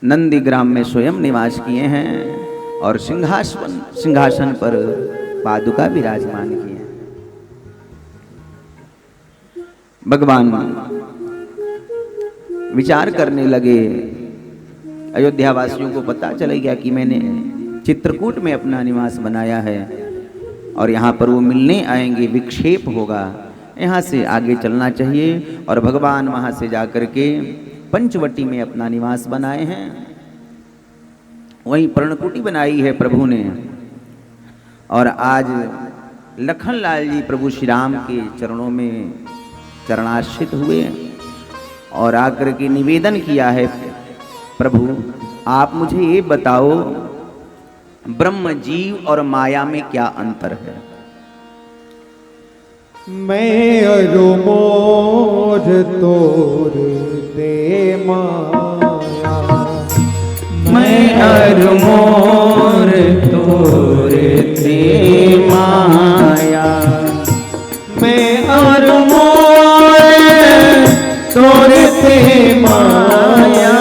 नंदीग्राम में स्वयं निवास किए हैं और सिंहासन पर पादुका विराजमान किए हैं। भगवान विचार करने लगे, अयोध्या वासियों को पता चल गया कि मैंने चित्रकूट में अपना निवास बनाया है और यहाँ पर वो मिलने आएंगे, विक्षेप होगा, यहाँ से आगे चलना चाहिए। और भगवान वहाँ से जाकर के पंचवटी में अपना निवास बनाए हैं, वहीं पर्णकुटी बनाई है प्रभु ने। और आज लखनलाल जी प्रभु श्री राम के चरणों में चरणाश्रित हुए और आकर के निवेदन किया है, प्रभु आप मुझे ये बताओ ब्रह्म जीव और माया में क्या अंतर है? मैं अरु मोर तोर दे माया, मैं अरु मोर तोर दे माया, मैं अरु मोर तोर दे माया,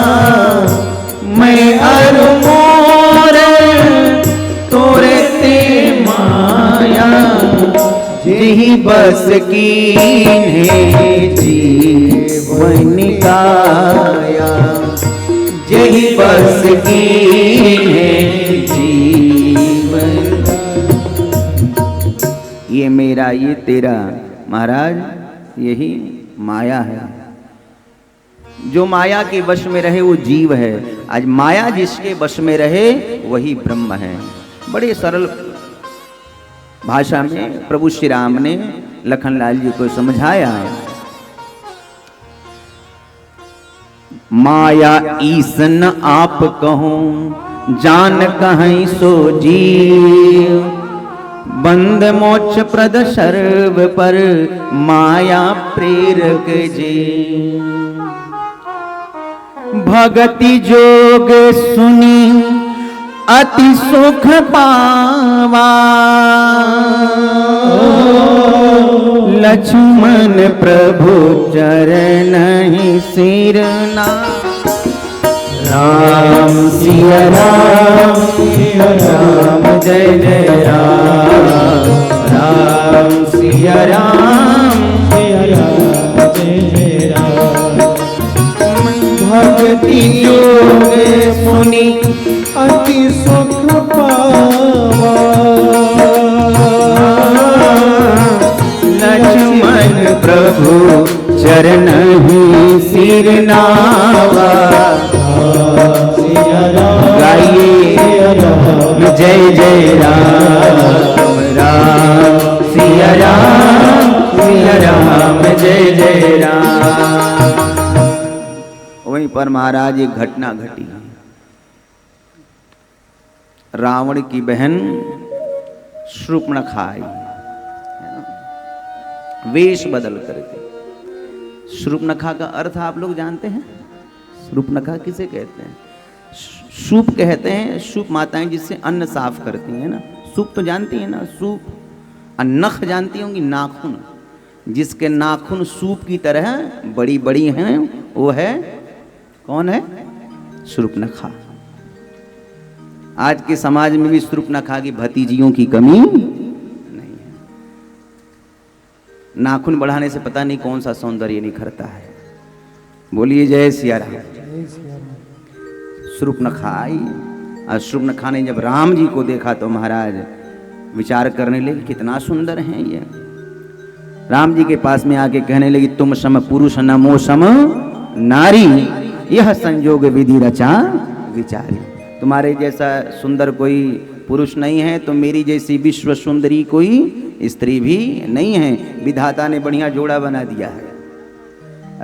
मैं अरु मोर तोर दे माया, यही बस कीन्हे जीवन काया, यही बस कीन्हे जीवन। ये मेरा ये तेरा महाराज, यही माया है। जो माया के वश में रहे वो जीव है, आज माया जिसके वश में रहे वही ब्रह्म है। बड़े सरल भाषा में प्रभु श्री राम ने लखनलाल जी को समझाया। माया ईसन आप कहो जान कहीं सो जीव, बंद मोक्ष प्रद सर्व पर माया प्रेरक जी। भगति जोग सुनी अति सुख पावा, लक्ष्मण प्रभु चरण ही सिरना। राम सिया राम जय जय राम, राम सिया राम जय जय राम। भक्ति योग सुनी अति सुख पावा, लक्ष्मण प्रभु चरण ही सिर नावा। गाइए जय जय राम, राम सिया राम जय जय राम। वहीं पर महाराज एक घटना घटी। रावण की बहन शूर्पणखा आई, वेश बदल करके। शूर्पणखा का अर्थ आप लोग जानते हैं? शूर्पणखा किसे कहते हैं? सूप कहते हैं। सूप माताएं जिससे अन्न साफ करती हैं ना, सूप तो जानती हैं ना, सूप। और नख जानती होंगी, नाखून। जिसके नाखून सूप की तरह बड़ी बड़ी हैं वो है, कौन है? शूर्पणखा। आज के समाज में भी शूर्पणखा की भतीजियों की कमी नहीं है। नाखून बढ़ाने से पता नहीं कौन सा सौंदर्य निखरता है। बोलिए जय सिया राम। शूर्पणखा आई और शूर्पणखा ने जब राम जी को देखा तो महाराज विचार करने लगे, कितना सुंदर हैं ये। राम जी के पास में आके कहने लगी, तुम सम पुरुष न मो सम नारी, यह संयोग विधि रचा विचारी। तुम्हारे जैसा सुंदर कोई पुरुष नहीं है, तो मेरी जैसी विश्व सुंदरी कोई स्त्री भी नहीं है। विधाता ने बढ़िया जोड़ा बना दिया है।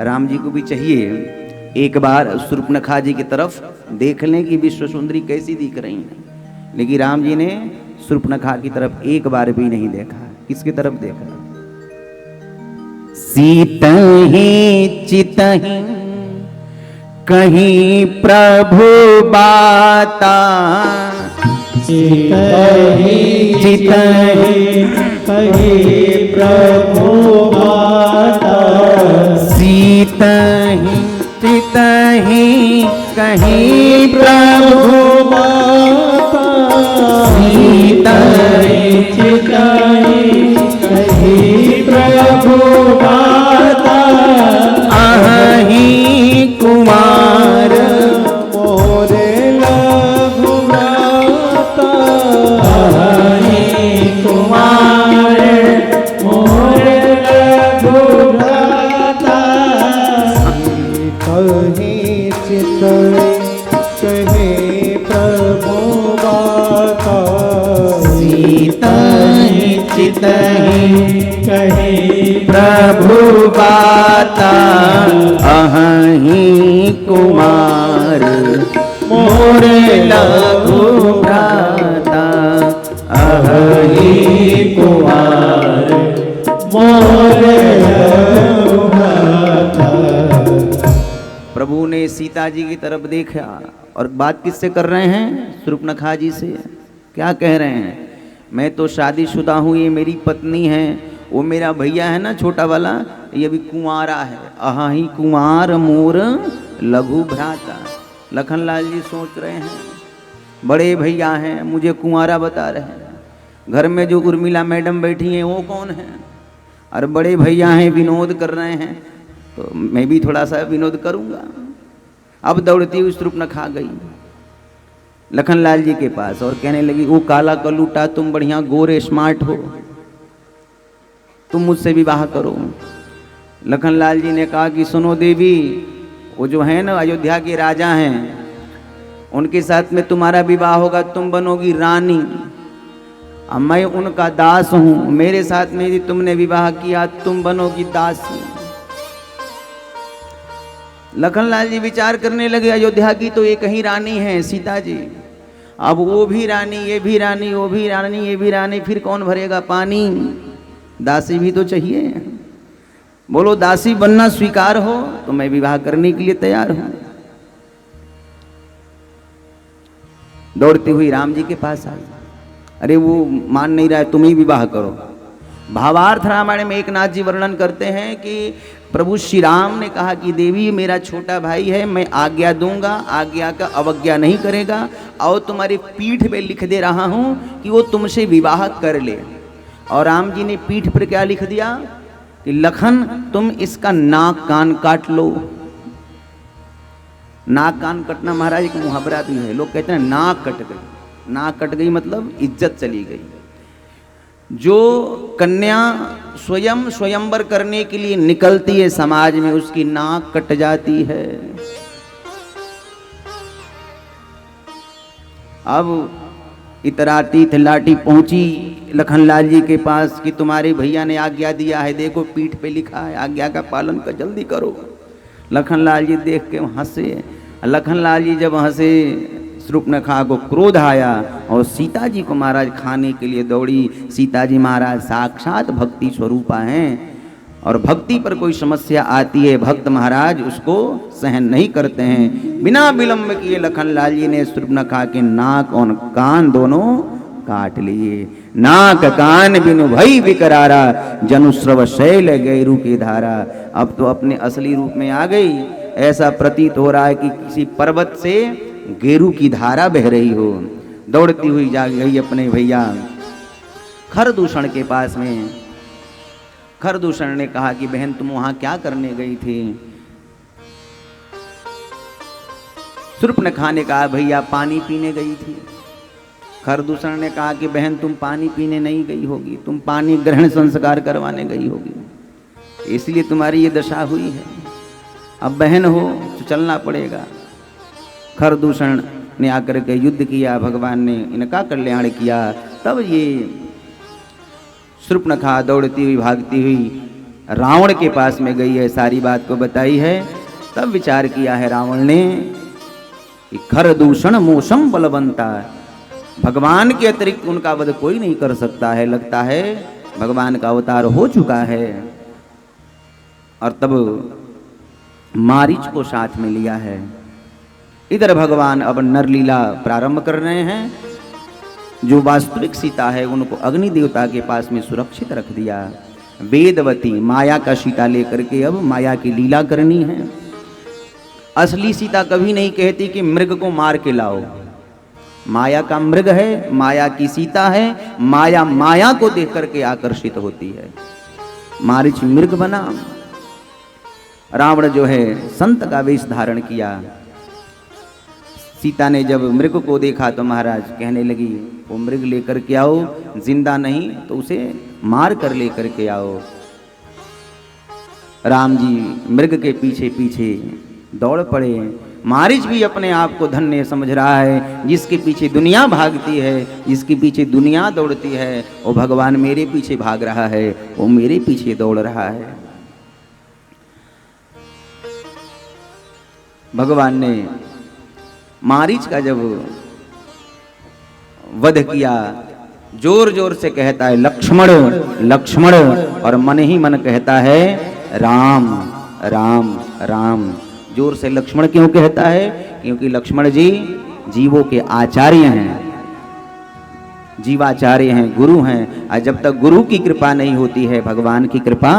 राम जी को भी चाहिए एक बार शूर्पणखा जी की तरफ देख लें कि विश्व सुंदरी कैसी दिख रही है। लेकिन राम जी ने शूर्पणखा की तरफ एक बार भी नहीं देखा। किसकी तरफ देखा? सीतहि चितहि कहीं प्रभु बाता, चितहि कहीं प्रभु बाता, सीतहि चितहि कहीं प्रभु माता सीता चिताई कही प्रभु माता अहि कुमार मोरे लघु भ्राता अहि कुमार मोरे लघु भ्राता कही चितई कही प्रभु माता सीता चितहि कही प्रभु बाता अहि कुमार मोरे लघु भ्राता अहि कुमार मोरे लघु भ्राता। प्रभु ने सीता जी की तरफ देखा और बात किससे कर रहे हैं? शूर्पणखा जी से। क्या कह रहे हैं? मैं तो शादीशुदा हूँ, ये मेरी पत्नी है, वो मेरा भैया है ना छोटा वाला, ये भी कुंवारा है। अहि कुमार मोर लघु भ्राता। लखनलाल जी सोच रहे हैं बड़े भैया हैं, मुझे कुंवारा बता रहे हैं, घर में जो उर्मिला मैडम बैठी हैं वो कौन है? और बड़े भैया हैं, विनोद कर रहे हैं, तो मैं भी थोड़ा सा विनोद करूँगा। अब दौड़ती हुई शूर्पणखा गई लखनलाल जी के पास और कहने लगी, वो काला कलूटा, तुम बढ़िया गोरे स्मार्ट हो, तुम मुझसे विवाह करो। लखनलाल जी ने कहा कि सुनो देवी, वो जो है ना अयोध्या के राजा हैं, उनके साथ में तुम्हारा विवाह होगा, तुम बनोगी रानी, अब मैं उनका दास हूँ, मेरे साथ में यदि तुमने विवाह किया तुम बनोगी दासी। लखनलाल जी विचार करने लगे, अयोध्या की तो एक ही रानी है सीता जी, अब वो भी रानी, ये भी रानी, वो भी रानी, ये भी रानी, फिर कौन भरेगा पानी? दासी भी तो चाहिए। बोलो दासी बनना स्वीकार हो तो मैं विवाह करने के लिए तैयार हूं। दौड़ती हुई राम जी के पास आई, अरे वो मान नहीं रहा है, तुम ही विवाह करो। भावार्थ रामायण में एकनाथ जी वर्णन करते हैं कि प्रभु श्री राम ने कहा कि देवी मेरा छोटा भाई है, मैं आज्ञा दूंगा, आज्ञा का अवज्ञा नहीं करेगा, और तुम्हारी पीठ पे लिख दे रहा हूं कि वो तुमसे विवाह कर ले। और राम जी ने पीठ पर क्या लिख दिया कि लखन तुम इसका नाक कान काट लो। नाक कान कटना महाराज एक मुहावरा भी है, लोग कहते हैं नाक कट गई। नाक कट गई मतलब इज्जत चली गई। जो कन्या स्वयं स्वयंवर करने के लिए निकलती है समाज में, उसकी नाक कट जाती है। अब इतराती थिलाटी पहुंची लखनलाल जी के पास कि तुम्हारे भैया ने आज्ञा दिया है, देखो पीठ पे लिखा है, आज्ञा का पालन कर, जल्दी करो। लखनलाल जी देख के हंसे। लखनलाल जी जब हंसे, शूर्पणखा को क्रोध आया और सीता जी को महाराज खाने के लिए दौड़ी। सीता जी महाराज साक्षात भक्ति स्वरूपा हैं, और भक्ति पर कोई समस्या आती है भक्त महाराज उसको सहन नहीं करते हैं। बिना विलंब किए लखनलाल जी ने शूर्पणखा के नाक और कान दोनों काट लिए। नाक कान बिनु भई विकरारा, जनुश्रव शैल गैरू की धारा। अब तो अपने असली रूप में आ गई, ऐसा प्रतीत हो रहा है कि किसी पर्वत से गेरू की धारा बह रही हो। दौड़ती हुई जा गई अपने भैया खरदूषण के पास में। खरदूषण ने कहा कि बहन तुम वहां क्या करने गई थी? शूर्पणखा ने कहा भैया पानी पीने गई थी। खरदूषण ने कहा कि बहन तुम पानी पीने नहीं गई होगी, तुम पानी ग्रहण संस्कार करवाने गई होगी, इसलिए तुम्हारी ये दशा हुई है। अब बहन हो तो चलना पड़ेगा। खरदूषण ने आकर के युद्ध किया, भगवान ने इनका कल्याण किया। तब ये शूर्पणखा दौड़ती हुई भागती हुई रावण के पास में गई है, सारी बात को बताई है। तब विचार किया है रावण ने कि खरदूषण मोसम बलवंता, भगवान के अतिरिक्त उनका वध कोई नहीं कर सकता है, लगता है भगवान का अवतार हो चुका है। और तब मारीच को साथ में लिया है। इधर भगवान अब नरलीला प्रारंभ कर रहे हैं। जो वास्तविक सीता है उनको अग्नि देवता के पास में सुरक्षित रख दिया। वेदवती माया का सीता लेकर के अब माया की लीला करनी है। असली सीता कभी नहीं कहती कि मृग को मार के लाओ। माया का मृग है, माया की सीता है। माया माया को देख करके आकर्षित होती है। मारीच मृग बना, रावण जो है संत का वेश धारण किया। सीता ने जब मृग को देखा तो महाराज कहने लगी वो मृग लेकर के आओ, जिंदा नहीं तो उसे मार कर लेकर के आओ। राम जी मृग के पीछे पीछे दौड़ पड़े। मारीच भी अपने आप को धन्य समझ रहा है, जिसके पीछे दुनिया भागती है, जिसके पीछे दुनिया दौड़ती है, वो भगवान मेरे पीछे भाग रहा है, वो मेरे पीछे दौड़ रहा है। भगवान ने मारीच का जब वध किया, जोर जोर से कहता है लक्ष्मण लक्ष्मण, और मन ही मन कहता है राम राम राम। जोर से लक्ष्मण क्यों कहता है? क्योंकि लक्ष्मण जी जीवों के आचार्य हैं, जीवाचार्य हैं, गुरु हैं। और जब तक गुरु की कृपा नहीं होती है, भगवान की कृपा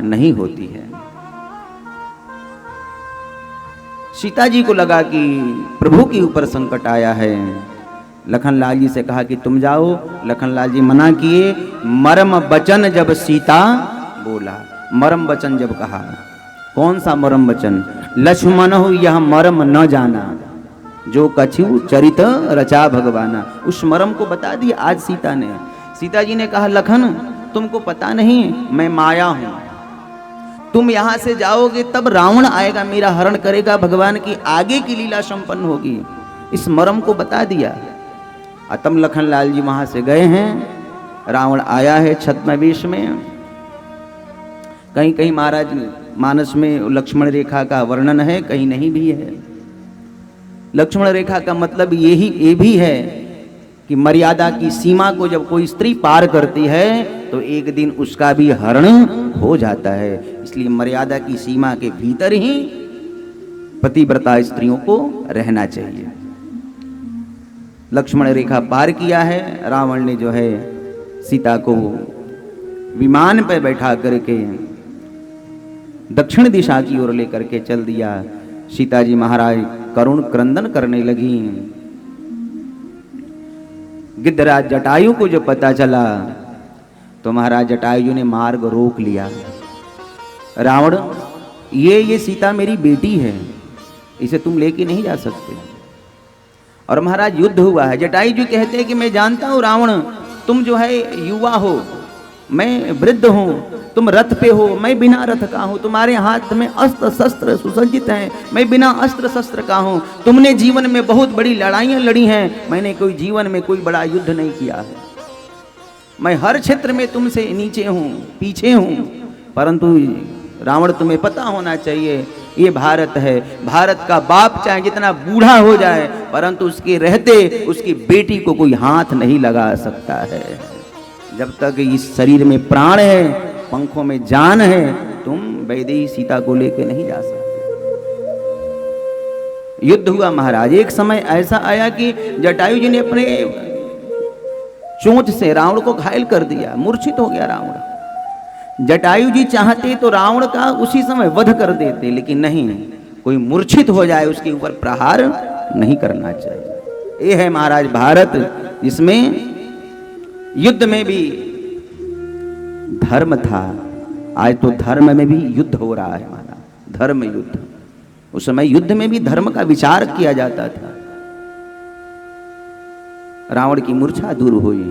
नहीं होती है। सीता जी को लगा कि प्रभु के ऊपर संकट आया है। लखनलाल जी से कहा कि तुम जाओ। लखनलाल जी मना किए। मरम बचन जब सीता बोला, मरम वचन जब कहा, कौन सा मरम वचन? लक्ष्मण हो यह मरम न जाना, जो कछु चरित रचा भगवाना। उस मरम को बता दिया आज सीता ने। सीता जी ने कहा लखन तुमको पता नहीं मैं माया हूं, तुम यहां से जाओगे तब रावण आएगा, मेरा हरण करेगा, भगवान की आगे की लीला संपन्न होगी। इस मरम को बता दिया। तब लखनलाल जी वहां से गए हैं। रावण आया है छद्म वेश में। कहीं कहीं महाराज मानस में लक्ष्मण रेखा का वर्णन है, कहीं नहीं भी है। लक्ष्मण रेखा का मतलब ये भी है कि मर्यादा की सीमा को जब कोई स्त्री पार करती है तो एक दिन उसका भी हरण हो जाता है। इसलिए मर्यादा की सीमा के भीतर ही पतिव्रता स्त्रियों को रहना चाहिए। लक्ष्मण रेखा पार किया है। रावण ने जो है सीता को विमान पर बैठा करके दक्षिण दिशा की ओर लेकर के चल दिया। सीता जी महाराज करुण क्रंदन करने लगी। गिद्धराज जटायु को जब पता चला तो महाराज जटायु ने मार्ग रोक लिया। रावण ये सीता मेरी बेटी है, इसे तुम लेके नहीं जा सकते। और महाराज युद्ध हुआ है। जटायु जी कहते हैं कि मैं जानता हूं रावण, तुम जो है युवा हो, मैं वृद्ध हूं, तुम रथ पे हो, मैं बिना रथ का हूं, तुम्हारे हाथ में अस्त्र शस्त्र सुसज्जित हैं, मैं बिना अस्त्र शस्त्र का हूं। तुमने जीवन में बहुत बड़ी लड़ाइयां लड़ी हैं, मैंने कोई जीवन में कोई बड़ा युद्ध नहीं किया है। मैं हर क्षेत्र में तुमसे नीचे हूं, पीछे हूं। परंतु रावण तुम्हें पता होना चाहिए ये भारत है, भारत का बाप चाहे जितना बूढ़ा हो जाए परंतु उसके रहते उसकी बेटी को कोई हाथ नहीं लगा सकता है। जब तक इस शरीर में प्राण है, पंखों में जान है, तुम वैदेही सीता को लेके नहीं जा सकते। युद्ध हुआ महाराज। एक समय ऐसा आया कि जटायु जी ने अपने चोंच से रावण को घायल कर दिया, मूर्छित हो गया रावण। जटायु जी चाहते तो रावण का उसी समय वध कर देते, लेकिन नहीं, कोई मूर्छित हो जाए उसके ऊपर प्रहार नहीं करना चाहिए। ये है महाराज भारत, जिसमें युद्ध में भी धर्म था। आज तो धर्म में भी युद्ध हो रहा है महाराज, धर्म युद्ध। उस समय युद्ध में भी धर्म का विचार किया जाता था। रावण की मूर्छा दूर हुई।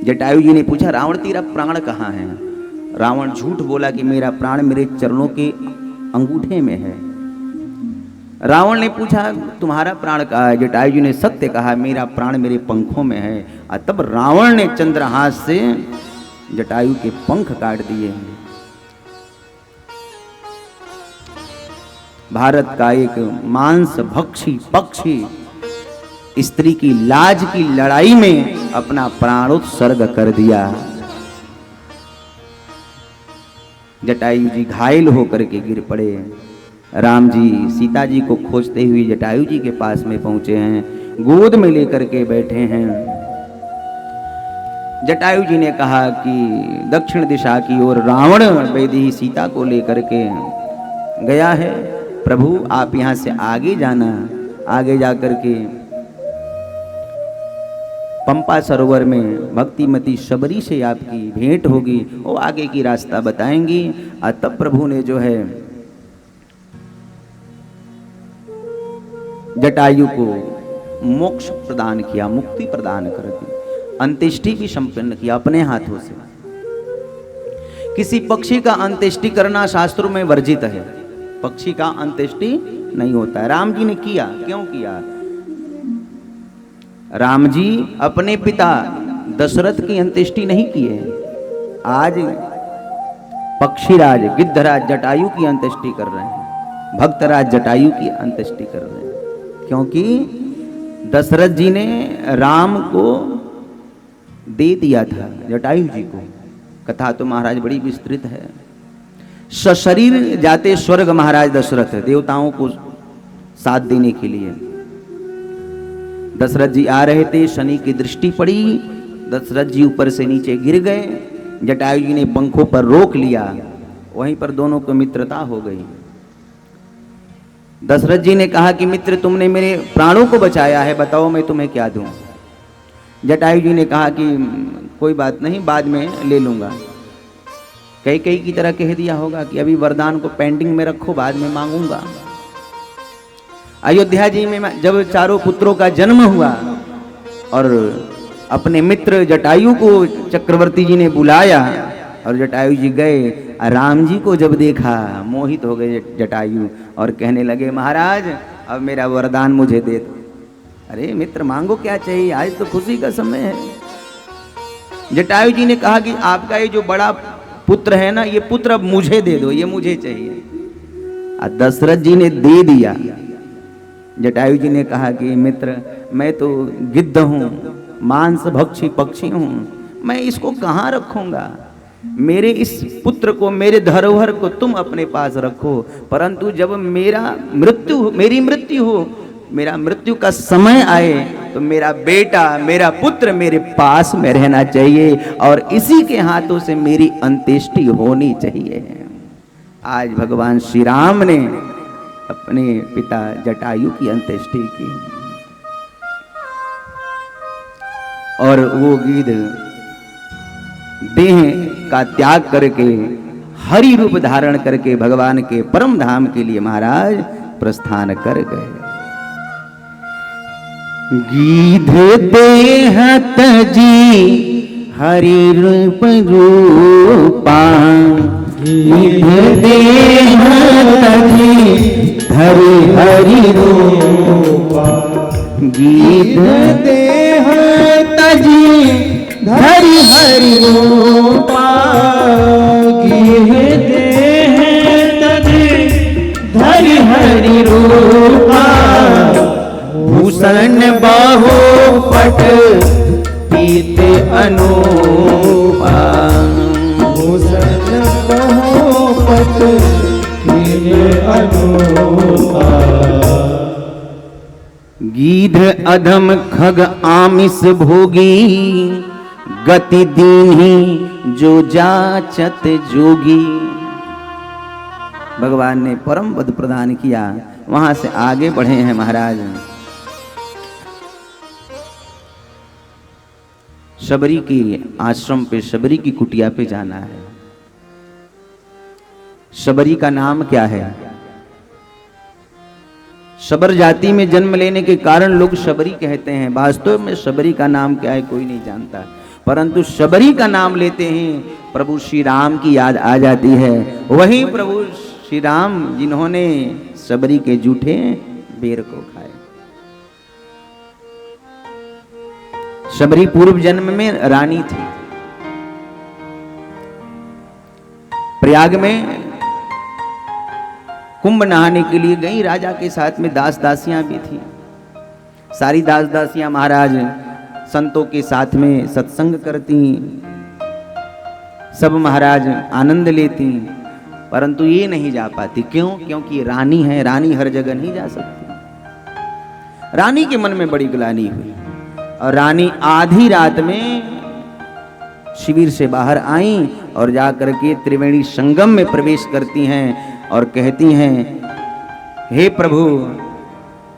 जटायु जी ने पूछा रावण तेरा प्राण कहाँ है? रावण झूठ बोला कि मेरा प्राण मेरे चरणों के अंगूठे में है। रावण ने पूछा तुम्हारा प्राण कहाँ है? जटायु जी ने सत्य कहा मेरा प्राण मेरे पंखों में है। और तब रावण ने चंद्रहास से जटायु के पंख काट दिए। भारत का एक मांस भक्षी पक्षी स्त्री की लाज की लड़ाई में अपना प्राणोत्सर्ग कर दिया। जटायु जी घायल होकर के गिर पड़े। राम जी सीता जी को खोजते हुए जटायु जी के पास में पहुंचे हैं, गोद में लेकर के बैठे हैं। जटायु जी ने कहा कि दक्षिण दिशा की ओर रावण वैदेही सीता को लेकर के गया है, प्रभु आप यहाँ से आगे जाना, आगे जाकर के पंपा सरोवर में भक्तिमती शबरी से आपकी भेंट होगी, वो आगे की रास्ता बताएंगी। और तब प्रभु ने जो है जटायु को मोक्ष प्रदान किया, मुक्ति प्रदान कर दी, अंत्येष्टि भी संपन्न किया अपने हाथों से। किसी पक्षी का अंत्येष्टि करना शास्त्रों में वर्जित है, पक्षी का अंत्येष्टि नहीं होता है। राम जी ने किया, क्यों किया? राम जी अपने पिता दशरथ की अंत्येष्टि नहीं किए, आज पक्षीराज गिद्धराज जटायु की अंत्येष्टि कर रहे हैं, भक्तराज जटायु की अंत्येष्टि कर रहे हैं, क्योंकि दशरथ जी ने राम को दे दिया था जटायु जी को। कथा तो महाराज बड़ी विस्तृत है। सशरीर जाते स्वर्ग महाराज दशरथ देवताओं को साथ देने के लिए। दशरथ जी आ रहे थे, शनि की दृष्टि पड़ी, दशरथ जी ऊपर से नीचे गिर गए, जटायु जी ने पंखों पर रोक लिया, वहीं पर दोनों को मित्रता हो गई। दशरथ जी ने कहा कि मित्र तुमने मेरे प्राणों को बचाया है, बताओ मैं तुम्हें क्या दूं? जटायु जी ने कहा कि कोई बात नहीं, बाद में ले लूंगा। कई कई की तरह कह दिया होगा कि अभी वरदान को पेंडिंग में रखो, बाद में मांगूंगा। अयोध्या जी में जब चारों पुत्रों का जन्म हुआ और अपने मित्र जटायु को चक्रवर्ती जी ने बुलाया और जटायु जी गए, राम जी को जब देखा मोहित हो गए जटायु और कहने लगे महाराज अब मेरा वरदान मुझे दे दो। अरे मित्र मांगो क्या चाहिए, आज तो खुशी का समय है। जटायु जी ने कहा कि आपका ये जो बड़ा पुत्र है ना, ये पुत्र अब मुझे दे दो, ये मुझे चाहिए। दशरथ जी ने दे दिया। जटायु जी ने कहा कि मित्र मैं तो गिद्ध हूँ, मांस भक्षी पक्षी हूँ, मैं इसको कहाँ रखूंगा? मेरे इस पुत्र को, मेरे धरोहर को तुम अपने पास रखो, परंतु जब मेरी मृत्यु हो, मेरा मृत्यु का समय आए तो मेरा बेटा, मेरा पुत्र मेरे पास में रहना चाहिए और इसी के हाथों से मेरी अंत्येष्टि होनी चाहिए। आज भगवान श्री राम ने अपने पिता जटायु की अंत्येष्टि की और वो गिद्ध देह का त्याग करके हरि रूप धारण करके भगवान के परम धाम के लिए महाराज प्रस्थान कर गए। गिद्ध देह तजी हरि रूप रूपा, गिद्ध देह तजी धरि हरि रूपा, गिद्ध देह तजी धरि हरि रूपा, गिद्ध देह तजी धरि हरि रूपा, भूषण बाहुपट पीत अनूपा, भूषण बाहुपट पीत अनूपा, गिद्ध अधम खग आमिष भोगी, गति दीन्ही जो जाचत जोगी। भगवान ने परम पद प्रदान किया। वहां से आगे बढ़े हैं महाराज, शबरी की आश्रम पे, शबरी की कुटिया पे जाना है। शबरी का नाम क्या है? शबर जाति में जन्म लेने के कारण लोग शबरी कहते हैं, वास्तव में शबरी का नाम क्या है कोई नहीं जानता, परंतु शबरी का नाम लेते हैं प्रभु श्री राम की याद आ जाती है। वही प्रभु श्री राम जिन्होंने शबरी के जूठे बेर को खाए। शबरी पूर्व जन्म में रानी थी। प्रयाग में कुंभ नहाने के लिए गई, राजा के साथ में दास दासियां भी थी। सारी दास दासियां महाराज संतों के साथ में सत्संग करती, सब महाराज आनंद लेती, परंतु ये नहीं जा पाती। क्यों? क्योंकि रानी है, रानी हर जगह नहीं जा सकती। रानी के मन में बड़ी ग्लानि हुई और रानी आधी रात में शिविर से बाहर आई और जाकर के त्रिवेणी संगम में प्रवेश करती हैं। और कहती हैं, हे प्रभु,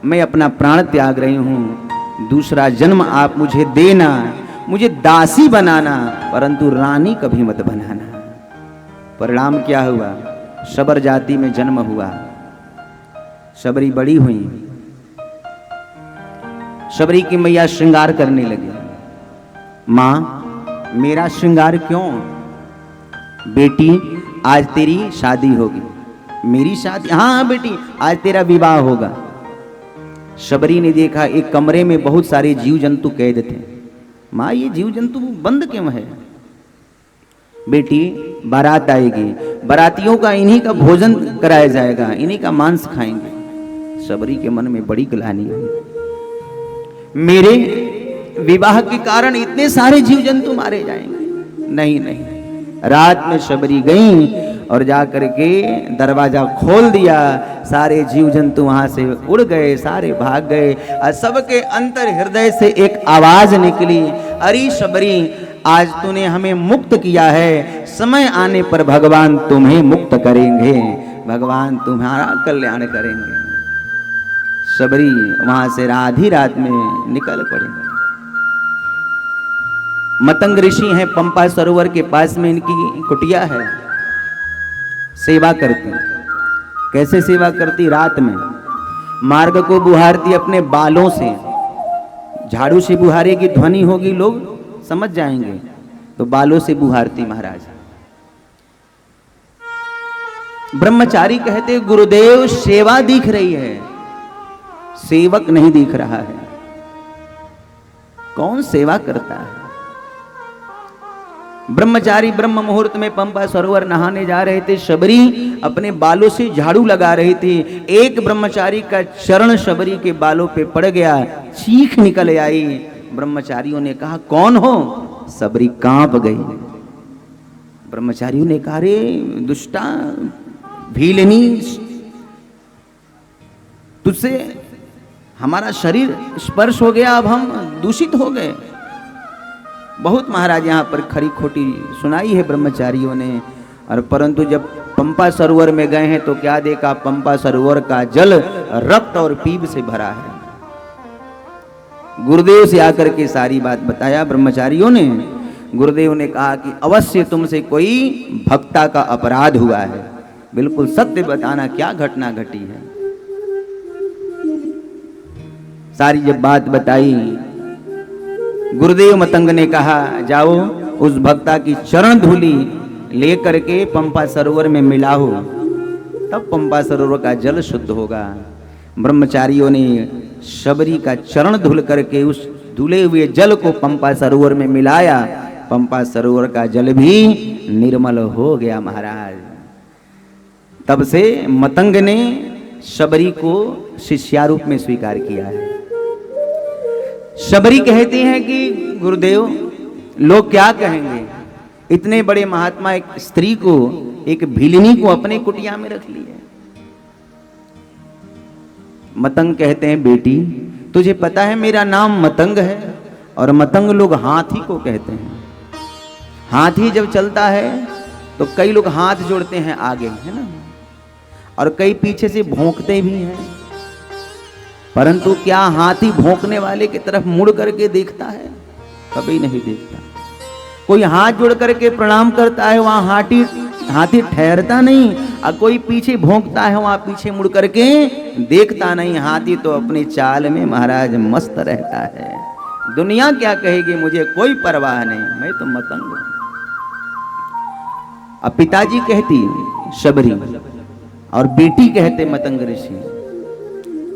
मैं अपना प्राण त्याग रही हूँ, दूसरा जन्म आप मुझे देना, मुझे दासी बनाना, परंतु रानी कभी मत बनाना। परिणाम क्या हुआ? शबर जाति में जन्म हुआ। शबरी बड़ी हुई। शबरी की मैया श्रृंगार करने लगी। माँ, मेरा श्रृंगार क्यों? बेटी, आज तेरी शादी होगी। मेरी शादी? हाँ बेटी, आज तेरा विवाह होगा। शबरी ने देखा एक कमरे में बहुत सारे जीव जंतु कैद थे। माँ, ये जीव जंतु बंद क्यों है? बेटी, बारात आएगी, बारातियों का इन्हीं का भोजन कराया जाएगा, इन्हीं का मांस खाएंगे। शबरी के मन में बड़ी ग्लानि हुई। मेरे विवाह के कारण इतने सारे जीव जंतु मारे जाएंगे। नहीं नहीं। रात में शबरी गई और जाकर के दरवाजा खोल दिया। सारे जीव जंतु वहां से उड़ गए, सारे भाग गए और सबके अंतर हृदय से एक आवाज निकली, अरे शबरी, आज तूने हमें मुक्त किया है, समय आने पर भगवान तुम्हें मुक्त करेंगे, भगवान तुम्हारा कल्याण करेंगे। शबरी वहां से आधी रात में निकल पड़े। मतंग ऋषि हैं, पंपा सरोवर के पास में इनकी कुटिया है। सेवा करती। कैसे सेवा करती? रात में मार्ग को बुहारती अपने बालों से। झाड़ू से बुहारेगी, ध्वनि होगी, लोग समझ जाएंगे, तो बालों से बुहारती महाराज। ब्रह्मचारी कहते, गुरुदेव, सेवा दिख रही है, सेवक नहीं दिख रहा है। कौन सेवा करता है? ब्रह्मचारी ब्रह्म मुहूर्त में पंपा सरोवर नहाने जा रहे थे। शबरी अपने बालों से झाड़ू लगा रही थी। एक ब्रह्मचारी का चरण शबरी के बालों पे पड़ गया, चीख निकल आई। ब्रह्मचारियों ने कहा, कौन हो? शबरी कांप गई। ब्रह्मचारियों ने कहा, रे दुष्टा, भीलनी, तुझसे हमारा शरीर स्पर्श हो गया, अब हम दूषित हो गए। बहुत महाराज यहाँ पर खरी खोटी सुनाई है ब्रह्मचारियों ने। और परंतु जब पंपा सरोवर में गए हैं तो क्या देखा? पंपा सरोवर का जल रक्त और पीप से भरा है। गुरुदेव से आकर के सारी बात बताया ब्रह्मचारियों ने। गुरुदेव ने कहा कि अवश्य तुमसे कोई भक्ता का अपराध हुआ है, बिल्कुल सत्य बताना, क्या घटना घटी है। सारी जब बात बताई, गुरुदेव मतंग ने कहा, जाओ उस भक्ता की चरण धूली लेकर के पंपा सरोवर में मिलाओ, तब पंपा सरोवर का जल शुद्ध होगा। ब्रह्मचारियों ने शबरी का चरण धुल करके उस धुले हुए जल को पंपा सरोवर में मिलाया। पंपा सरोवर का जल भी निर्मल हो गया महाराज। तब से मतंग ने शबरी को शिष्यारूप में स्वीकार किया है। शबरी कहती हैं कि गुरुदेव, लोग क्या कहेंगे? इतने बड़े महात्मा एक स्त्री को, एक भिलिनी को अपने कुटिया में रख लिया। मतंग कहते हैं, बेटी, तुझे पता है मेरा नाम मतंग है, और मतंग लोग हाथी को कहते हैं। हाथी जब चलता है तो कई लोग हाथ जोड़ते हैं आगे, है ना, और कई पीछे से भौंकते भी हैं। परंतु क्या हाथी भौंकने वाले की तरफ मुड़ करके देखता है? कभी नहीं देखता। कोई हाथ जोड़ करके प्रणाम करता है, वहां हाथी ठहरता नहीं, और कोई पीछे भौंकता है, वहां पीछे मुड़ करके देखता नहीं। हाथी तो अपनी चाल में महाराज मस्त रहता है। दुनिया क्या कहेगी, मुझे कोई परवाह नहीं, मैं तो मतंग हूं। अब पिताजी कहती शबरी और बेटी कहते मतंग ऋषि।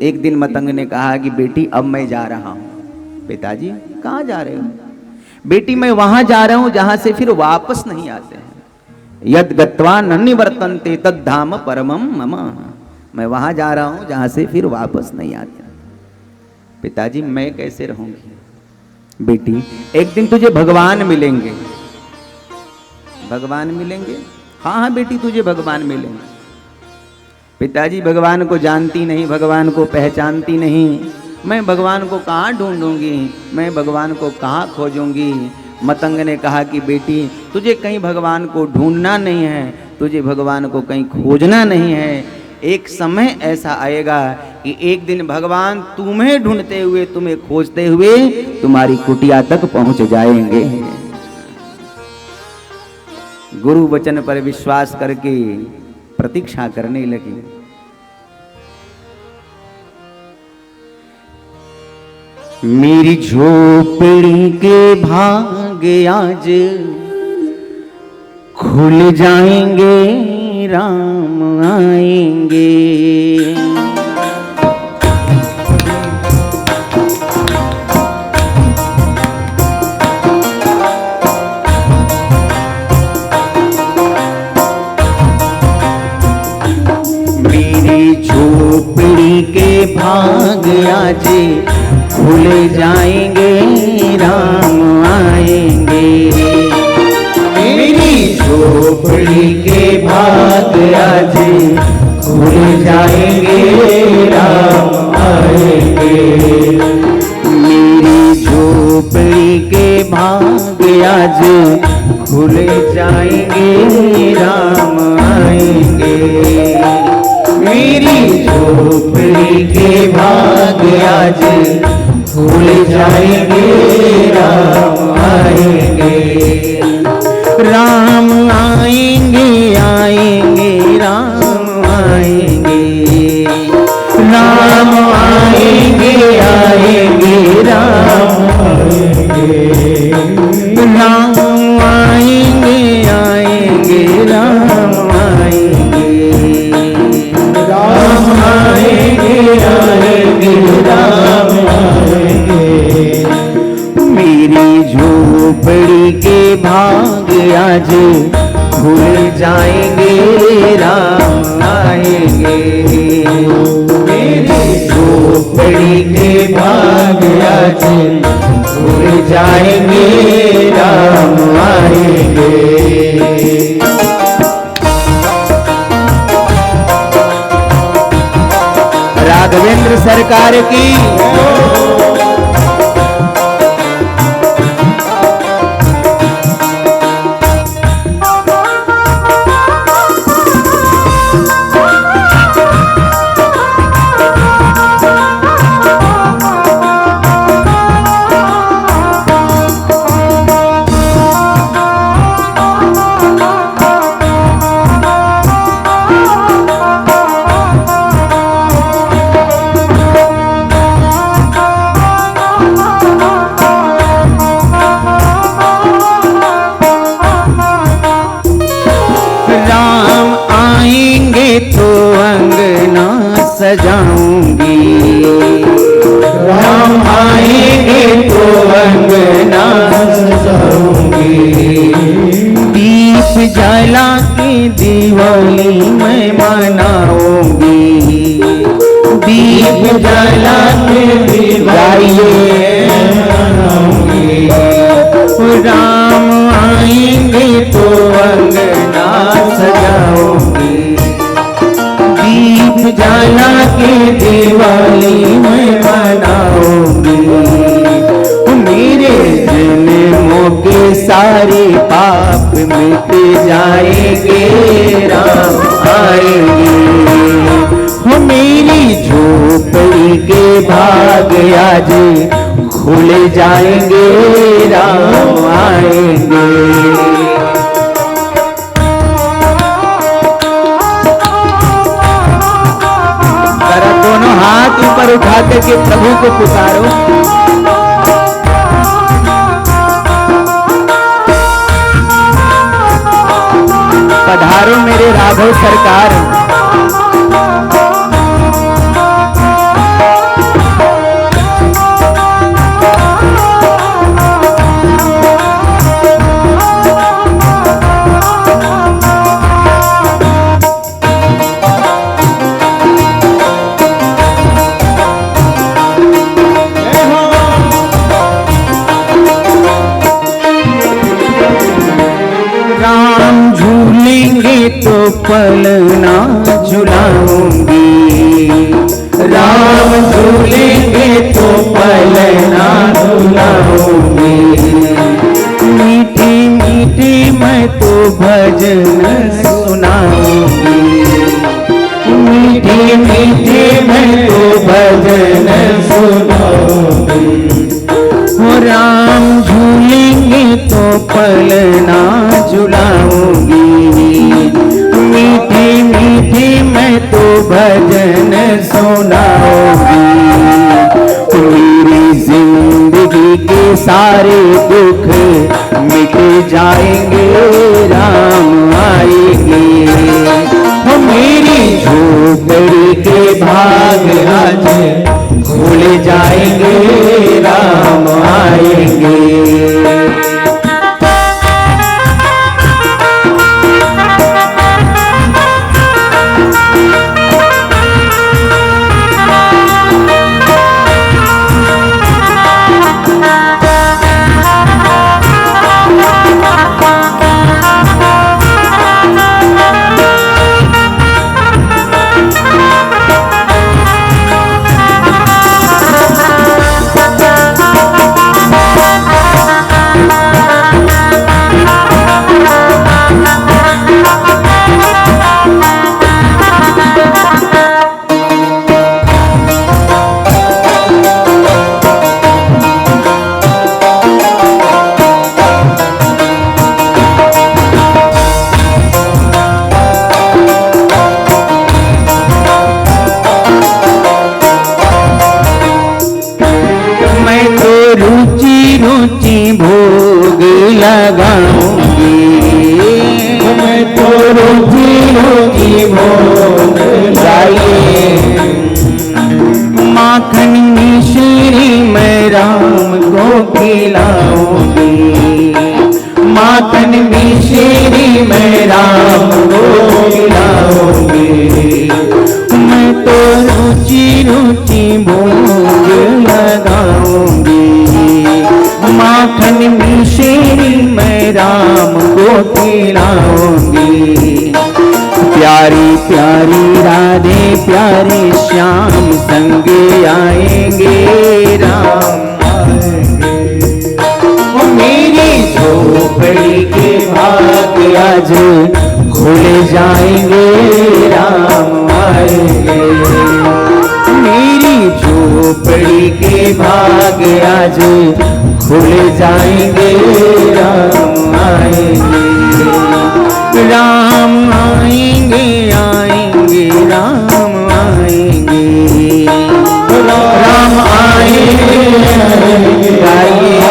एक दिन मतंग ने कहा कि बेटी, अब मैं जा रहा हूं। पिताजी, कहां जा रहे हो? बेटी, मैं वहां जा रहा हूं जहां से फिर वापस नहीं आते हैं। यद गत्वा न निवर्तन्ते तद धाम परमम मम। मैं वहां जा रहा हूं जहां से फिर वापस नहीं आते। पिताजी, मैं कैसे रहूंगी? बेटी, एक दिन तुझे भगवान मिलेंगे। भगवान मिलेंगे? हाँ हाँ बेटी, तुझे भगवान मिलेंगे। पिताजी, भगवान को जानती नहीं, भगवान को पहचानती नहीं, मैं भगवान को कहाँ ढूंढूंगी, मैं भगवान को कहाँ खोजूंगी? मतंग ने कहा कि बेटी तुझे कहीं भगवान को ढूंढना नहीं है, तुझे भगवान को कहीं खोजना नहीं है। एक समय ऐसा आएगा कि एक दिन भगवान तुम्हें ढूंढते हुए, तुम्हें खोजते हुए तुम्हारी कुटिया तक पहुंच जाएंगे। गुरु वचन पर विश्वास करके प्रतीक्षा करने लगी। मेरी झोपड़ी के भाग्य आज खुल जाएंगे, राम आएंगे। मेरी झोपड़ी के भाग्य आज खुल जाएंगे, राम आएंगे। मेरी झोपड़ी के भाग्य आज खुल जाएंगे, राम आएंगे। मेरी झोपड़ी के भाग्य आज खुल जाएंगे, राम आएंगे। मेरी झोपड़ी के भाग्य आज खुल जाएंगे, राम आएंगे। राम आएंगे, आएंगे, राम आएंगे। राम आएंगे, आएंगे, राम आएंगे। राम आएंगे, आएंगे, राम आएंगे। राम आएंगे, आएंगे, राम आएंगे। मेरी झोपड़ी के भाग्य आज खुल जाएंगे, राम आएंगे। मेरी झोपड़ी के भाग्य आज खुल जाएंगे, राम आएंगे। राघवेंद्र सरकार की। सजाऊंगी, राम आएंगे तो अंगना सजाऊंगी। दीप जला के दिवाली मैं मनाऊंगी, दीप जला के दिवाली मनाऊंगी। राम आएंगे तो अंगना सजाऊंगी, दीप जला के दिवाली मैं मनाऊंगी। मेरे जन्मों के सारे पाप मिट जाएंगे, राम आएंगे। हो मेरी झोपड़ी के भाग्य आज खुल जाएंगे, राम आएंगे। दोनों हाथ ऊपर उठा करके प्रभु को पुकारो। पधारो मेरे राघव सरकार। तो पलना झुलाऊंगी, राम झूलेंगे तो पलना झुलाऊंगी। सुनाऊंगी। हो राम झूलेंगे तो पलना झुलाऊंगी, मीठे मीठे मैं तो भजन सुनाऊंगी। मेरी जिंदगी के सारे दुख मिट जाएंगे, राम आएंगे। हो मेरी झोपड़ी के भाग आज खुल जाएंगे, राम आएंगे। रुचि भोग लगाऊंगी, मैं तो रुचि भोग लगाइए। माखन मिश्री मैं राम को खिलाऊंगी, माखन मिश्री मैं राम को खिलाऊंगी। मैं तो रुचि भोग लगाऊंगी, माखन मिश्री मैं राम को खिलाऊंगी। प्यारी प्यारी राधे प्यारे श्याम संग आएंगे, राम आएंगे। वो मेरी झोपड़ी के भाग आज खुल जाएंगे, राम आएंगे। मेरी झोपड़ी के भाग आज खुल जाएंगे, राम आएंगे। राम आएंगे आएंगे राम आएंगे, राम आएंगे आएंगे।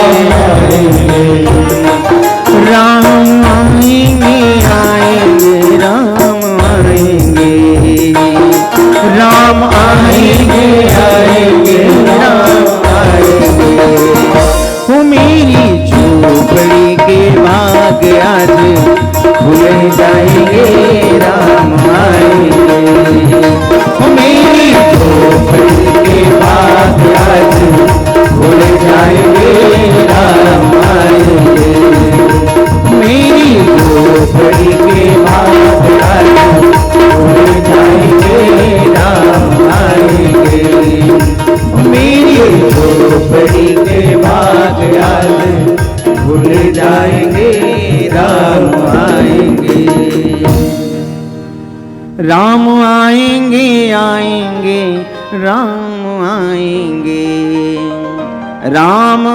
राम आएंगे आएंगे राम आएंगे, राम आएंगे आएंगे राम आएंगे। वो मेरी झोपड़ी के भाग आज खुल जाएंगे, राम आएंगे। वो मेरी झोपड़ी के भाग आज खुल जाएंगे, राम आएंगे। मेरी झोपड़ी के भाग आज खुल जाएंगे, राम आएंगे। मेरी झोपड़ी के भाग आज खुल जाएंगे, राम आएंगे। राम आएंगे आएंगे राम आएंगे, राम